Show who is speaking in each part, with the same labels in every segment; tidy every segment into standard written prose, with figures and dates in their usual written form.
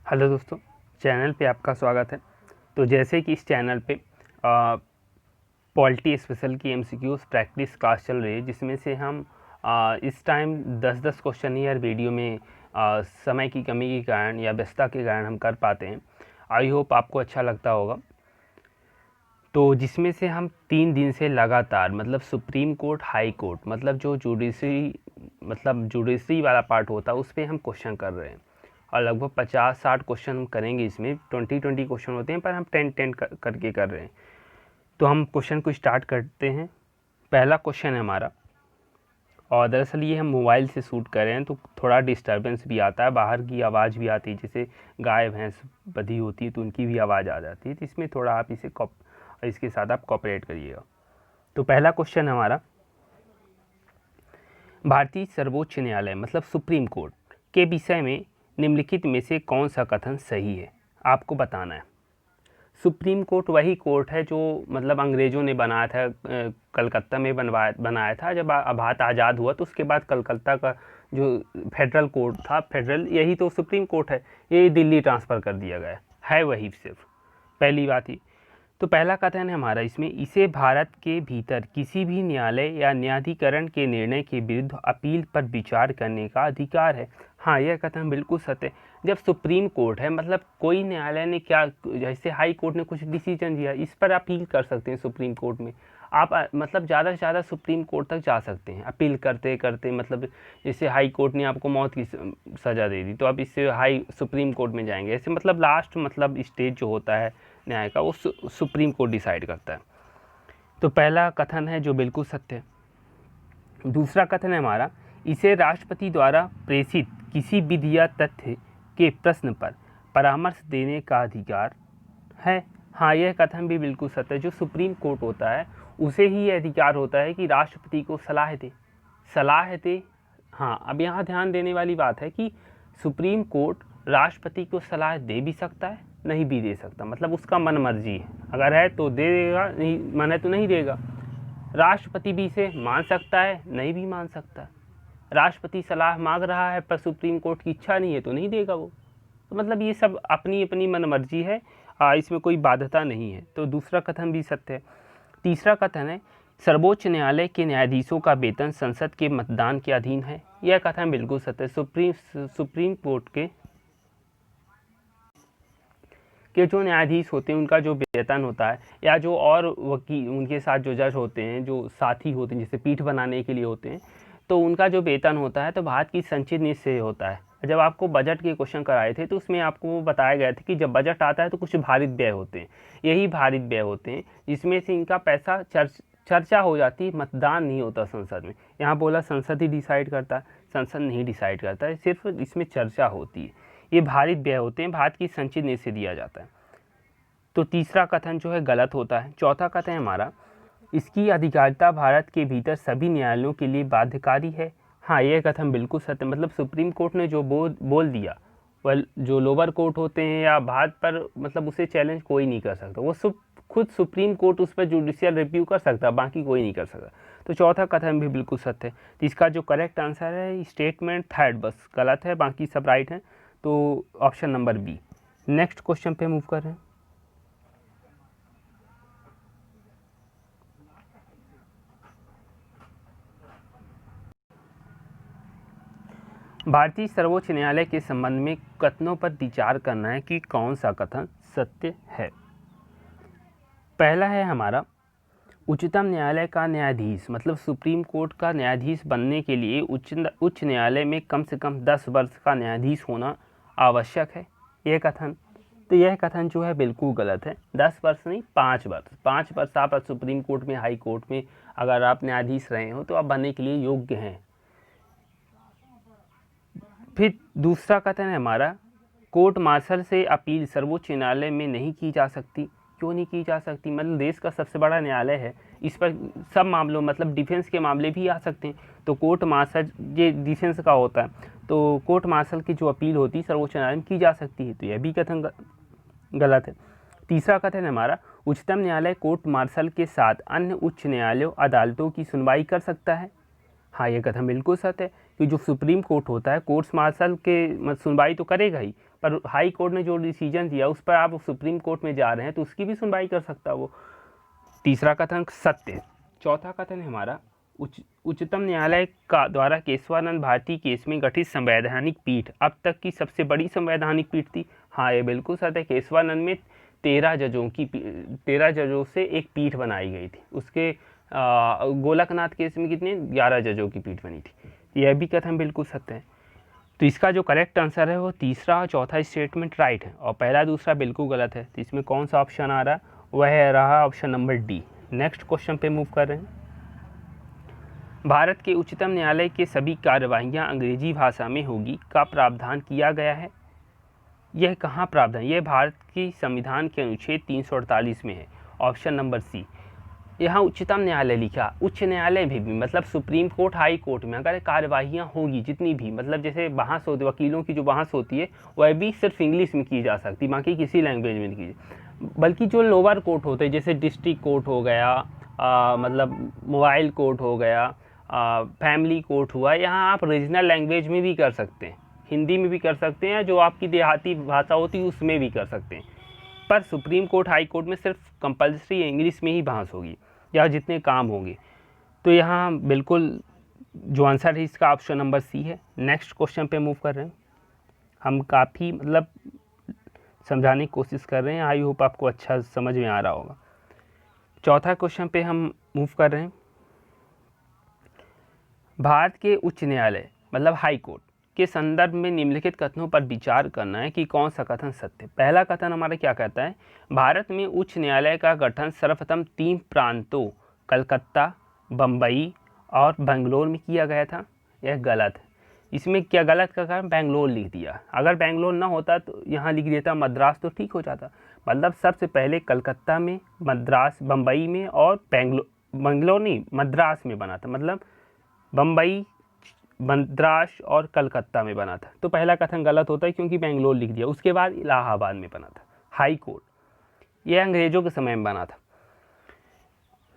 Speaker 1: Hello दोस्तों, channel पे आपका स्वागत है। तो जैसे कि इस चैनल पे पॉलिटी स्पेशल की एमसीक्यूज प्रैक्टिस क्लास चल रही है, जिसमें से हम इस टाइम 10-10 क्वेश्चन ही हर वीडियो में समय की कमी के कारण या व्यस्तता के कारण हम कर पाते हैं। आई होप आपको अच्छा लगता होगा। तो जिसमें से हम 3 दिन से लगातार मतलब सुप्रीम कोर्ट, हाई कोर्ट मतलब जो जुडिशरी वाला पार्ट होता है उस पर हम क्वेश्चन कर रहे हैं और लगभग 50-60 क्वेश्चन हम करेंगे। इसमें 20-20 क्वेश्चन होते हैं पर हम 10-10 करके कर रहे हैं। तो हम क्वेश्चन को स्टार्ट करते हैं। पहला क्वेश्चन है हमारा, और दरअसल ये हम मोबाइल से शूट कर रहे हैं तो थोड़ा डिस्टर्बेंस भी आता है, बाहर की आवाज़ भी आती है, जैसे गाय भैंस बधी होती है तो उनकी भी आवाज़ आ जाती है। तो इसमें थोड़ा आप इसके साथ आप कॉपरेट करिएगा। तो पहला क्वेश्चन हमारा, भारतीय सर्वोच्च न्यायालय मतलब सुप्रीम कोर्ट के विषय में निम्नलिखित में से कौन सा कथन सही है, आपको बताना है। सुप्रीम कोर्ट वही कोर्ट है जो मतलब अंग्रेज़ों ने बनाया था, कलकत्ता में बनाया था। जब भारत आज़ाद हुआ तो उसके बाद कलकत्ता का जो फेडरल कोर्ट था, फेडरल यही तो सुप्रीम कोर्ट है, ये दिल्ली ट्रांसफ़र कर दिया गया है वही सिर्फ। पहली बात ही तो पहला कथन है हमारा इसमें, इसे भारत के भीतर किसी भी न्यायालय या न्यायाधिकरण के निर्णय के विरुद्ध अपील पर विचार करने का अधिकार है। हाँ, यह कथन बिल्कुल सत्य है। जब सुप्रीम कोर्ट है मतलब कोई न्यायालय ने क्या, जैसे हाई कोर्ट ने कुछ डिसीजन दिया, इस पर अपील कर सकते हैं सुप्रीम कोर्ट में। आप मतलब ज़्यादा से ज़्यादा सुप्रीम कोर्ट तक जा सकते हैं अपील करते करते। मतलब जैसे हाई कोर्ट ने आपको मौत की सज़ा दे दी तो आप इससे सुप्रीम कोर्ट में जाएंगे। ऐसे मतलब लास्ट मतलब स्टेज जो होता है न्याय का वो सुप्रीम कोर्ट डिसाइड करता है। तो पहला कथन है जो बिल्कुल सत्य है। दूसरा कथन है हमारा, इसे राष्ट्रपति द्वारा प्रेषित किसी विधि या तथ्य के प्रश्न पर परामर्श देने का अधिकार है। हाँ, यह कथन भी बिल्कुल सत्य है। जो सुप्रीम कोर्ट होता है उसे ही यह अधिकार होता है कि राष्ट्रपति को सलाह दे। हाँ, अब यहाँ ध्यान देने वाली बात है कि सुप्रीम कोर्ट राष्ट्रपति को सलाह दे भी सकता है, नहीं भी दे सकता, मतलब उसका मन मर्जी है। अगर है तो दे देगा, नहीं मन है तो नहीं देगा। राष्ट्रपति भी इसे मान सकता है, नहीं भी मान सकता। राष्ट्रपति सलाह मांग रहा है पर सुप्रीम कोर्ट की इच्छा नहीं है तो नहीं देगा वो। तो मतलब ये सब अपनी अपनी मन मर्जी है, इसमें कोई बाध्यता नहीं है। तो दूसरा कथन भी सत्य है। तीसरा कथन है, सर्वोच्च न्यायालय के न्यायाधीशों का वेतन संसद के मतदान के अधीन है। यह कथन बिल्कुल सत्य है। सुप्रीम कोर्ट के जो न्यायाधीश होते हैं उनका जो वेतन होता है, या जो और वकील उनके साथ जो जज होते हैं, जो साथी होते हैं, जैसे पीठ बनाने के लिए होते हैं, तो उनका जो वेतन होता है तो भारत की संचित नीति से होता है। जब आपको बजट के क्वेश्चन कराए थे तो उसमें आपको बताया गया था कि जब बजट आता है तो कुछ भारित व्यय होते हैं, यही भारित व्यय होते हैं जिसमें से इनका पैसा चर्चा हो जाती है, मतदान नहीं होता संसद में। यहाँ बोला संसद ही डिसाइड करता है, संसद नहीं डिसाइड करता है, सिर्फ इसमें चर्चा होती है। ये भारित व्यय होते हैं, भारत की संचित नीति से दिया जाता है। तो तीसरा कथन जो है गलत होता है। चौथा कथन है हमारा, इसकी अधिकारिता भारत के भीतर सभी न्यायालयों के लिए बाध्यकारी है। हाँ, यह कथन बिल्कुल सत्य, मतलब सुप्रीम कोर्ट ने जो बोल दिया वह जो लोअर कोर्ट होते हैं या भारत पर मतलब उसे चैलेंज कोई नहीं कर सकता। वो खुद सुप्रीम कोर्ट उस पर जुडिशियल रिव्यू कर सकता है, बाकी कोई नहीं कर सकता। तो चौथा कथन भी बिल्कुल सत्य है। तो इसका जो करेक्ट आंसर है स्टेटमेंट थर्ड बस गलत है, बाकी सब राइट है। तो option number B. Next question पे मूव कर रहे हैं। भारतीय सर्वोच्च न्यायालय के संबंध में कथनों पर विचार करना है कि कौन सा कथन सत्य है। पहला है हमारा, उच्चतम न्यायालय का न्यायाधीश मतलब सुप्रीम कोर्ट का न्यायाधीश बनने के लिए उच्च न्यायालय में कम से कम 10 वर्ष का न्यायाधीश होना आवश्यक है। यह कथन, तो यह कथन जो है बिल्कुल गलत है। 10 वर्ष नहीं, 5 वर्ष। 5 वर्ष आप सुप्रीम कोर्ट में, हाई कोर्ट में अगर आप न्यायाधीश रहे हो तो आप बनने के लिए योग्य हैं। फिर दूसरा कथन है हमारा, कोर्ट मार्शल से अपील सर्वोच्च न्यायालय में नहीं की जा सकती। क्यों नहीं की जा सकती? मतलब देश का सबसे बड़ा न्यायालय है, इस पर सब मामलों मतलब डिफेंस के मामले भी आ सकते हैं। तो कोर्ट मार्शल ये डिफेंस का होता है, तो कोर्ट मार्शल की जो अपील होती है सर्वोच्च न्यायालय में की जा सकती है। तो यह भी कथन गलत है। तीसरा कथन है हमारा, उच्चतम न्यायालय कोर्ट मार्शल के साथ अन्य उच्च न्यायालयों अदालतों की सुनवाई कर सकता है। हाँ, यह कथन बिल्कुल सत्य है, कि जो सुप्रीम कोर्ट होता है कोर्ट्स मार्शल के सुनवाई तो करेगा ही, पर हाई कोर्ट ने जो डिसीजन दिया उस पर आप सुप्रीम कोर्ट में जा रहे हैं तो उसकी भी सुनवाई कर सकता है वो। तीसरा कथन सत्य। चौथा कथन है हमारा उच्चतम न्यायालय का द्वारा केशवानंद भारती केस में गठित संवैधानिक पीठ अब तक की सबसे बड़ी संवैधानिक पीठ थी। हाँ, ये बिल्कुल सत्य है। केशवानंद में 13 जजों से एक पीठ बनाई गई थी। उसके गोलकनाथ केस में कितने 11 जजों की पीठ बनी थी। यह भी कथन बिल्कुल सत्य है। तो इसका जो करेक्ट आंसर है वो तीसरा और चौथा स्टेटमेंट राइट है और पहला दूसरा बिल्कुल गलत है। तो इसमें कौन सा ऑप्शन आ रहा है? वह रहा option number D. Next question पे मूव कर रहे हैं। भारत के उच्चतम न्यायालय के सभी कार्यवाहियाँ अंग्रेजी भाषा में होगी का प्रावधान किया गया है। यह कहाँ प्रावधान? यह भारत की संविधान के अनुच्छेद 348 में है। Option number C. यहाँ उच्चतम न्यायालय लिखा, उच्च न्यायालय भी मतलब सुप्रीम कोर्ट हाई कोर्ट में अगर कार्यवाहियाँ होगी जितनी भी, मतलब जैसे बहस होती वकीलों की जो बहस होती है वह भी सिर्फ इंग्लिश में की जा सकती, बाकी किसी लैंग्वेज में नहीं की। बल्कि जो लोअर कोर्ट होते हैं जैसे डिस्ट्रिक्ट कोर्ट हो गया, मतलब मोबाइल कोर्ट हो गया, फैमिली कोर्ट हुआ, यहाँ आप रीजनल लैंग्वेज में भी कर सकते हैं, हिंदी में भी कर सकते हैं, जो आपकी देहाती भाषा होती है उसमें भी कर सकते हैं। पर सुप्रीम कोर्ट हाई कोर्ट में सिर्फ कंपलसरी इंग्लिश में ही बहस होगी या जितने काम होंगे। तो यहाँ बिल्कुल जो आंसर है इसका ऑप्शन नंबर सी है। नेक्स्ट क्वेश्चन पे मूव कर रहे हैं। हम काफ़ी मतलब समझाने की कोशिश कर रहे हैं, आई होप आपको अच्छा समझ में आ रहा होगा। चौथा क्वेश्चन पे हम मूव कर रहे हैं। भारत के उच्च न्यायालय मतलब हाई कोर्ट के संदर्भ में निम्नलिखित कथनों पर विचार करना है कि कौन सा कथन सत्य है। पहला कथन हमारा क्या कहता है? भारत में उच्च न्यायालय का गठन सर्वप्रथम 3 प्रांतों कलकत्ता, बम्बई और बेंगलोर में किया गया था। यह गलत है। इसमें क्या गलत का कारण? बेंगलोर लिख दिया। अगर बेंगलोर ना होता तो यहाँ लिख देता मद्रास तो ठीक हो जाता। मतलब सबसे पहले कलकत्ता में, मद्रास, बम्बई में और बेंगलोर नहीं मद्रास में बना था। मतलब बम्बई, मद्रास और कलकत्ता में बना था। तो पहला कथन गलत होता है क्योंकि बेंगलोर लिख दिया। उसके बाद इलाहाबाद में बना था हाई कोर्ट, यह अंग्रेजों के समय में बना था।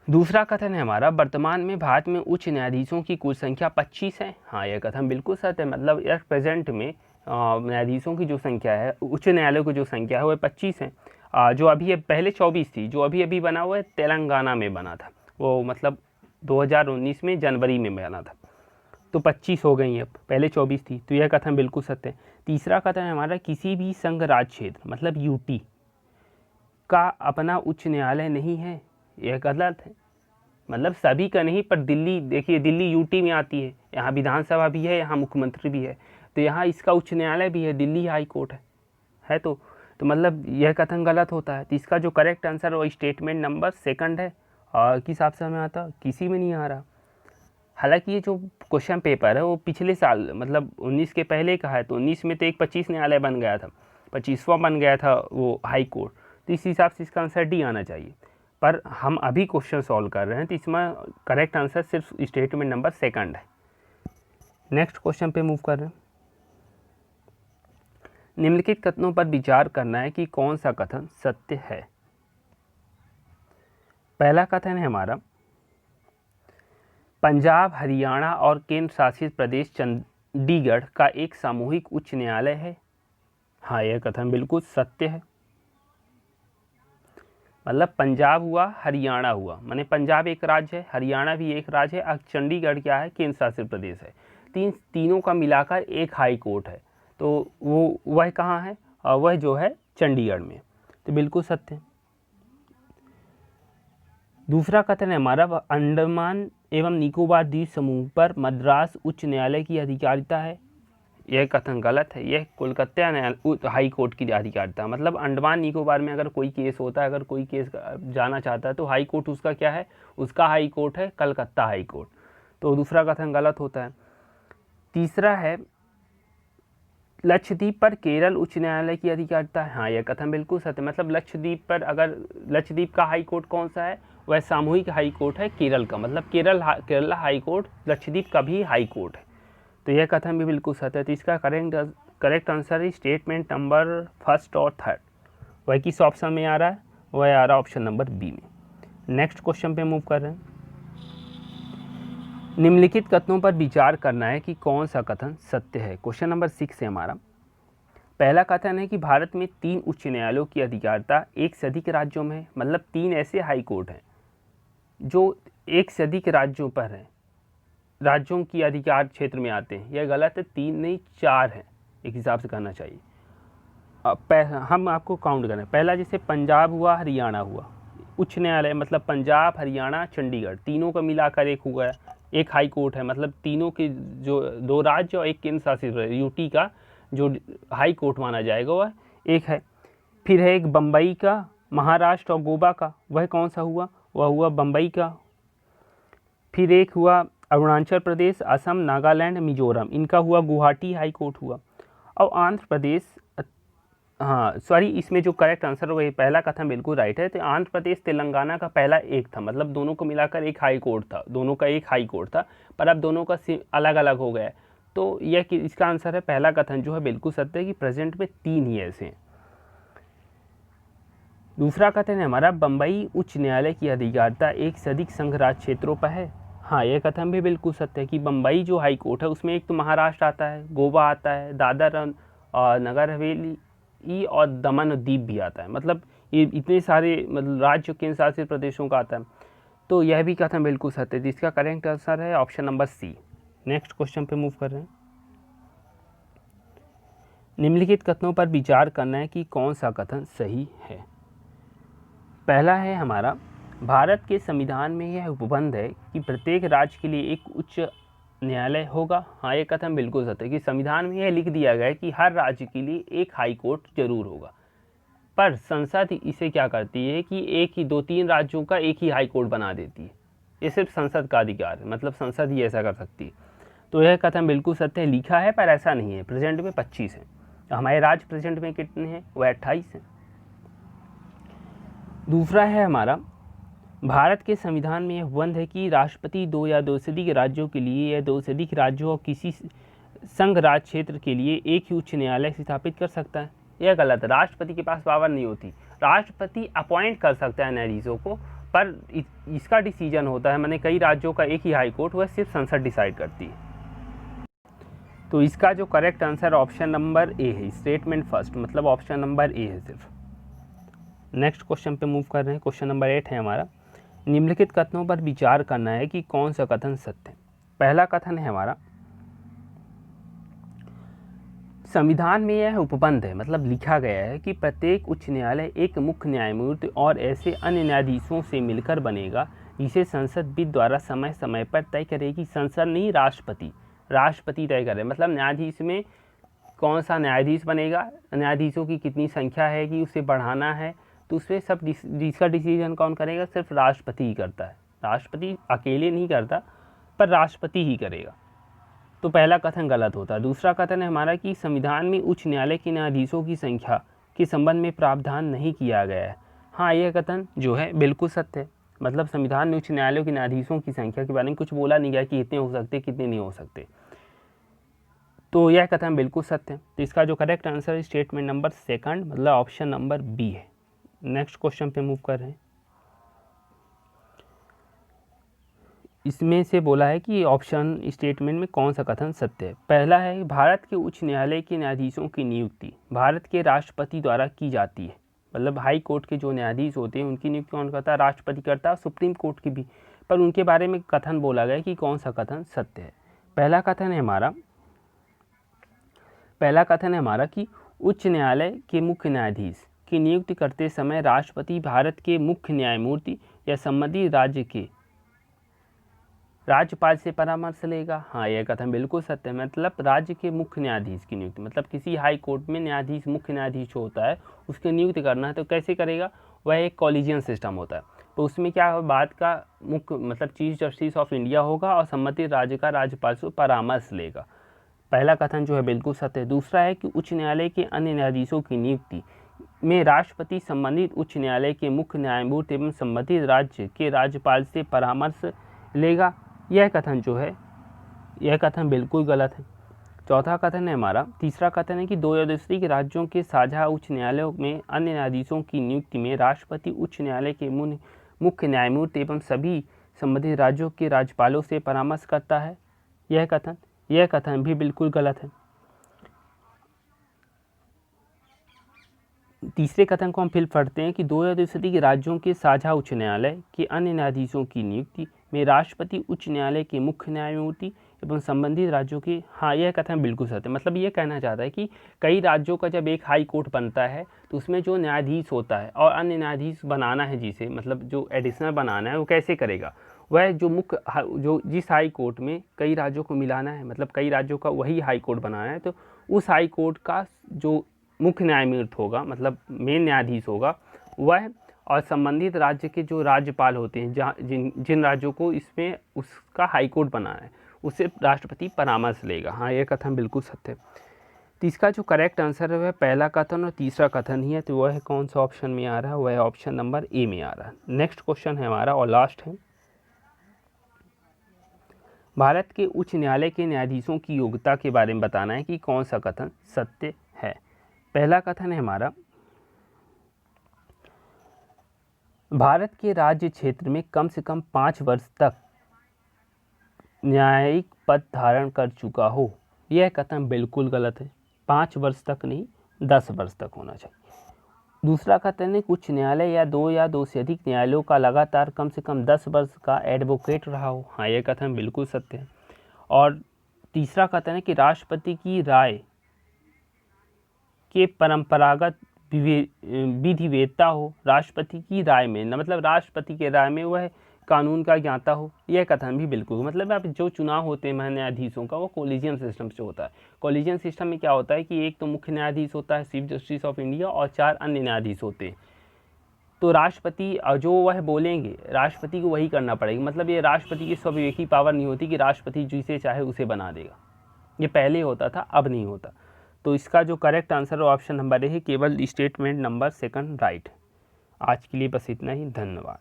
Speaker 1: दूसरा कथन है हमारा वर्तमान में भारत में उच्च न्यायाधीशों की कुल संख्या 25 है। हाँ, यह कथन बिल्कुल सत्य है। मतलब एट प्रेजेंट में न्यायाधीशों की जो संख्या है, उच्च न्यायालयों की जो संख्या है वह 25 है। जो अभी पहले 24 थी, जो अभी बना हुआ है तेलंगाना में बना था, वो मतलब 2019 में जनवरी में बना था, तो 25 हो गई अब, पहले 24 थी। तो यह कथन बिल्कुल सत्य है। तीसरा कथन है हमारा किसी भी संघ राज्य क्षेत्र मतलब यूटी का अपना उच्च न्यायालय नहीं है। यह गलत है। मतलब सभी का नहीं, पर दिल्ली, देखिए दिल्ली यूटी में आती है, यहाँ विधानसभा भी है, यहाँ मुख्यमंत्री भी है, तो यहाँ इसका उच्च न्यायालय भी है, दिल्ली हाई कोर्ट है तो मतलब यह कथन गलत होता है। तो इसका जो करेक्ट आंसर वो स्टेटमेंट नंबर सेकंड है। और किस हिसाब से हमें आता, किसी में नहीं आ रहा। हालांकि ये जो क्वेश्चन पेपर है वो पिछले साल मतलब 19 के पहले का है, तो 19 में तो एक 25 न्यायालय बन गया था, 25वां बन गया था वो हाई कोर्ट। तो इस हिसाब से इसका आंसर डी आना चाहिए। पर हम अभी क्वेश्चन सॉल्व कर रहे हैं तो इसमें करेक्ट आंसर सिर्फ स्टेटमेंट नंबर सेकंड है। नेक्स्ट क्वेश्चन पे मूव कर रहे हैं। निम्नलिखित कथनों पर विचार करना है कि कौन सा कथन सत्य है। पहला कथन है हमारा पंजाब, हरियाणा और केंद्र शासित प्रदेश चंडीगढ़ का एक सामूहिक उच्च न्यायालय है। हाँ, यह कथन बिल्कुल सत्य है। मतलब पंजाब हुआ, हरियाणा हुआ, माने पंजाब एक राज्य है, हरियाणा भी एक राज्य है, और चंडीगढ़ क्या है? केंद्र शासित प्रदेश है। तीनों का मिलाकर एक हाई कोर्ट है। तो वह कहाँ है? वह जो है चंडीगढ़ में। तो बिल्कुल सत्य है। दूसरा कथन है हमारा अंडमान एवं निकोबार द्वीप समूह पर मद्रास उच्च न्यायालय की अधिकारिता है। यह कथन गलत है। यह कोलकाता हाई कोर्ट की अधिकारिता। मतलब अंडमान निकोबार में अगर कोई केस होता है, अगर कोई केस जाना चाहता है तो हाई कोर्ट उसका क्या है? उसका हाई कोर्ट है कलकत्ता हाई कोर्ट। तो दूसरा कथन गलत होता है। तीसरा है लक्षद्वीप पर केरल उच्च न्यायालय की अधिकारिता है। हाँ, यह कथन बिल्कुल सत्य। मतलब लक्षद्वीप पर अगर लक्षद्वीप का हाई कोर्ट कौन सा है? वह सामूहिक हाई कोर्ट है केरल का। मतलब केरला हाई कोर्ट लक्षद्वीप का भी हाई कोर्ट है। तो यह कथन भी बिल्कुल सत्य है। तो इसका करेक्ट आंसर है स्टेटमेंट नंबर फर्स्ट और थर्ड। वह किस ऑप्शन में आ रहा है? वह आ रहा है ऑप्शन नंबर बी में। नेक्स्ट क्वेश्चन पे मूव कर रहे हैं। निम्नलिखित कथनों पर विचार करना है कि कौन सा कथन सत्य है। क्वेश्चन नंबर 6 है हमारा। पहला कथन है कि भारत में 3 उच्च न्यायालयों की अधिकारिता एक से अधिक राज्यों में है, मतलब 3 ऐसे हाई कोर्ट हैं जो एक से अधिक राज्यों पर हैं, राज्यों की अधिकार क्षेत्र में आते हैं। यह गलत है, 3 नहीं 4 हैं, एक हिसाब से करना चाहिए। हम आपको काउंट करें। पहला जैसे पंजाब हुआ, हरियाणा हुआ, उच्च न्यायालय मतलब पंजाब, हरियाणा, चंडीगढ़, तीनों का मिलाकर एक हुआ, एक हाई कोर्ट है, मतलब तीनों के जो 2 राज्य और एक केंद्र शासित यूटी का जो हाई कोर्ट माना जाएगा वह एक है। फिर है एक बम्बई का, महाराष्ट्र और गोवा का, वह कौन सा हुआ, वह हुआ बम्बई का। फिर एक हुआ अरुणाचल प्रदेश, असम, नागालैंड, मिजोरम, इनका हुआ गुवाहाटी हाई कोर्ट हुआ। और आंध्र प्रदेश, हाँ सॉरी, इसमें जो करेक्ट आंसर वही पहला कथन बिल्कुल राइट है। तो आंध्र प्रदेश तेलंगाना का पहला एक था, मतलब दोनों को मिलाकर एक हाई कोर्ट था, दोनों का एक हाई कोर्ट था, पर अब दोनों का अलग अलग हो गया है। तो यह कि इसका आंसर है पहला कथन जो है बिल्कुल सत्य है कि प्रेजेंट में 3 ही ऐसे हैं। दूसरा कथन है हमारा, बम्बई उच्च न्यायालय की अधिकारिता एक से अधिक संघ राज्य क्षेत्रों पर है। हाँ, यह कथन भी बिल्कुल सत्य है कि बम्बई जो हाई कोर्ट है उसमें एक तो महाराष्ट्र आता है, गोवा आता है, दादर और नगर हवेली और दमन और दीव भी आता है, मतलब ये इतने सारे मतलब राज्य केंद्र शासित प्रदेशों का आता है। तो यह भी कथन बिल्कुल सत्य है, जिसका करेक्ट आंसर है option number C. Next question पे मूव कर रहे हैं। निम्नलिखित कथनों पर विचार करना है कि कौन सा कथन सही है। पहला है हमारा, भारत के संविधान में यह उपबंध है कि प्रत्येक राज्य के लिए एक उच्च न्यायालय होगा। हाँ, ये कथन बिल्कुल सत्य है कि संविधान में यह लिख दिया गया है कि हर राज्य के लिए एक हाई कोर्ट जरूर होगा, पर संसद इसे क्या करती है कि एक ही 2-3 राज्यों का एक ही हाई कोर्ट बना देती है। ये सिर्फ संसद का अधिकार है, मतलब संसद ही ऐसा कर सकती है। तो यह कथन बिल्कुल सत्य है, लिखा है पर ऐसा नहीं है। प्रेजेंट में 25 है, हमारे राज्य प्रेजेंट में कितने हैं, वह 28 हैं। दूसरा है हमारा, भारत के संविधान में यह उपबंध है कि राष्ट्रपति 2 या 2 से अधिक राज्यों के लिए या 2 से अधिक राज्यों और किसी संघ राज्य क्षेत्र के लिए एक ही उच्च न्यायालय स्थापित कर सकता है। यह गलत है, राष्ट्रपति के पास पावर नहीं होती। राष्ट्रपति अपॉइंट कर सकता है न्यायाधीशों को, पर इसका डिसीजन होता है, मैंने कई राज्यों का एक ही हाई कोर्ट, वह सिर्फ संसद डिसाइड करती है। तो इसका जो correct answer option number A है, स्टेटमेंट फर्स्ट, मतलब ऑप्शन नंबर ए है सिर्फ। नेक्स्ट क्वेश्चन पे मूव कर रहे हैं। क्वेश्चन नंबर 8 है हमारा, निम्नलिखित कथनों पर विचार करना है कि कौन सा कथन सत्य है। पहला कथन है हमारा, संविधान में यह उपबंध है, मतलब लिखा गया है कि प्रत्येक उच्च न्यायालय एक मुख्य न्यायमूर्ति और ऐसे अन्य न्यायाधीशों से मिलकर बनेगा, जिसे संसद विधि द्वारा समय समय पर तय करेगी। संसद नहीं, राष्ट्रपति तय करे, मतलब न्यायाधीश में कौन सा न्यायाधीश बनेगा, न्यायाधीशों की कितनी संख्या है कि उसे बढ़ाना है, तो उसमें सब जिसका डिसीजन कौन करेगा, सिर्फ राष्ट्रपति ही करता है। राष्ट्रपति अकेले नहीं करता, पर राष्ट्रपति ही करेगा। तो पहला कथन गलत होता है। दूसरा कथन है हमारा कि संविधान में उच्च न्यायालय के न्यायाधीशों की संख्या के संबंध में प्रावधान नहीं किया गया है। हाँ, यह कथन जो है बिल्कुल सत्य है, मतलब संविधान में उच्च न्यायालयों के न्यायाधीशों की संख्या के बारे में कुछ बोला नहीं गया कि इतने हो सकते कितने नहीं हो सकते। तो यह कथन बिल्कुल सत्य है। तो इसका जो करेक्ट आंसर है स्टेटमेंट नंबर 2, मतलब ऑप्शन नंबर बी है। नेक्स्ट क्वेश्चन पे मूव कर रहे हैं। इसमें से बोला है कि ऑप्शन स्टेटमेंट में कौन सा कथन सत्य है। पहला है, भारत के उच्च न्यायालय के न्यायाधीशों की नियुक्ति भारत के राष्ट्रपति द्वारा की जाती है, मतलब हाई कोर्ट के जो न्यायाधीश होते हैं उनकी नियुक्ति कौन करता है, राष्ट्रपति करता है, सुप्रीम कोर्ट की भी, पर उनके बारे में कथन बोला गया कि कौन सा कथन सत्य है। पहला कथन है हमारा कि उच्च न्यायालय के मुख्य न्यायाधीश की नियुक्ति करते समय राष्ट्रपति भारत के मुख्य न्यायमूर्ति या संबंधित राज्य के राज्यपाल से परामर्श लेगा। हाँ, यह कथन बिल्कुल सत्य है, मतलब राज्य के मुख्य न्यायाधीश की नियुक्ति, मतलब किसी हाई कोर्ट में न्यायाधीश मुख्य न्यायाधीश होता है, उसकी नियुक्ति करना है तो कैसे करेगा, वह एक कॉलेजियन सिस्टम होता है। तो उसमें क्या है, बाद का मुख्य मतलब चीफ जस्टिस ऑफ इंडिया होगा और संबंधित राज्य का राज्यपाल से परामर्श लेगा। पहला कथन जो है बिल्कुल सत्य है। दूसरा है कि उच्च न्यायालय के अन्य न्यायाधीशों की नियुक्ति में राष्ट्रपति संबंधित उच्च न्यायालय के मुख्य न्यायमूर्ति एवं संबंधित राज्य के राज्यपाल से परामर्श लेगा। यह कथन बिल्कुल गलत है। चौथा कथन है हमारा, तीसरा कथन है कि 2 या 2 से अधिक राज्यों के साझा उच्च न्यायालयों में अन्य न्यायाधीशों की नियुक्ति में राष्ट्रपति उच्च न्यायालय के मुख्य न्यायमूर्ति एवं सभी संबंधित राज्यों के राज्यपालों से परामर्श करता है। यह कथन भी बिल्कुल गलत है। तीसरे कथन को हम फिर पढ़ते हैं कि 2000 सदी के राज्यों के साझा उच्च न्यायालय के अन्य न्यायाधीशों की नियुक्ति में राष्ट्रपति उच्च न्यायालय के मुख्य न्यायमूर्ति एवं संबंधित राज्यों के, हाँ यह कथन बिल्कुल सत्य है। मतलब ये कहना चाहता है कि कई राज्यों का जब एक हाई कोर्ट बनता है तो उसमें जो न्यायाधीश होता है और अन्य न्यायाधीश बनाना है, जिसे मतलब जो एडिशनल बनाना है, वो कैसे करेगा, वह जो जिस हाई कोर्ट में कई राज्यों को मिलाना है, मतलब कई राज्यों का वही हाई कोर्ट बनाना है, तो उस हाई कोर्ट का जो मुख्य न्यायमूर्ति होगा, मतलब मेन न्यायाधीश होगा वह, और संबंधित राज्य के जो राज्यपाल होते हैं, जहाँ जिन राज्यों को इसमें उसका हाई कोर्ट बनाना है, उससे राष्ट्रपति परामर्श लेगा। हाँ ये कथन बिल्कुल सत्य है। तो इसका जो करेक्ट आंसर है वह पहला कथन और तीसरा कथन ही है। तो वह कौन सा ऑप्शन में आ रहा है, वह ऑप्शन नंबर ए में आ रहा है। नेक्स्ट क्वेश्चन है हमारा और लास्ट है, भारत के उच्च न्यायालय के न्यायाधीशों की योग्यता के बारे में बताना है कि कौन सा कथन सत्य है। पहला कथन है हमारा, भारत के राज्य क्षेत्र में कम से कम 5 वर्ष तक न्यायिक पद धारण कर चुका हो। यह कथन बिल्कुल गलत है। 5 वर्ष तक नहीं, 10 वर्ष तक होना चाहिए। दूसरा कथन है, उच्च न्यायालय या दो से अधिक न्यायालयों का लगातार कम से कम 10 वर्ष का एडवोकेट रहा हो। हाँ यह कथन बिल्कुल सत्य है। और तीसरा कथन है कि राष्ट्रपति की राय के परंपरागत विधिवेत्ता हो। राष्ट्रपति की राय में न, मतलब राष्ट्रपति के राय में वह कानून का ज्ञाता हो। यह कथन भी बिल्कुल, मतलब अब जो चुनाव होते हैं न्यायाधीशों का, वो कोलिजियम सिस्टम से होता है। कोलिजियम सिस्टम में क्या होता है कि एक तो मुख्य न्यायाधीश होता है, चीफ जस्टिस ऑफ इंडिया, और 4 अन्य न्यायाधीश होते हैं। तो राष्ट्रपति जो वह बोलेंगे, राष्ट्रपति को वही करना पड़ेगा। मतलब ये राष्ट्रपति की स्वविवेकी पावर नहीं होती कि राष्ट्रपति जिसे चाहे उसे बना देगा। ये पहले होता था, अब नहीं होता। तो इसका जो करेक्ट आंसर है ऑप्शन नंबर ए है, केवल स्टेटमेंट नंबर 2 राइट। आज के लिए बस इतना ही, धन्यवाद।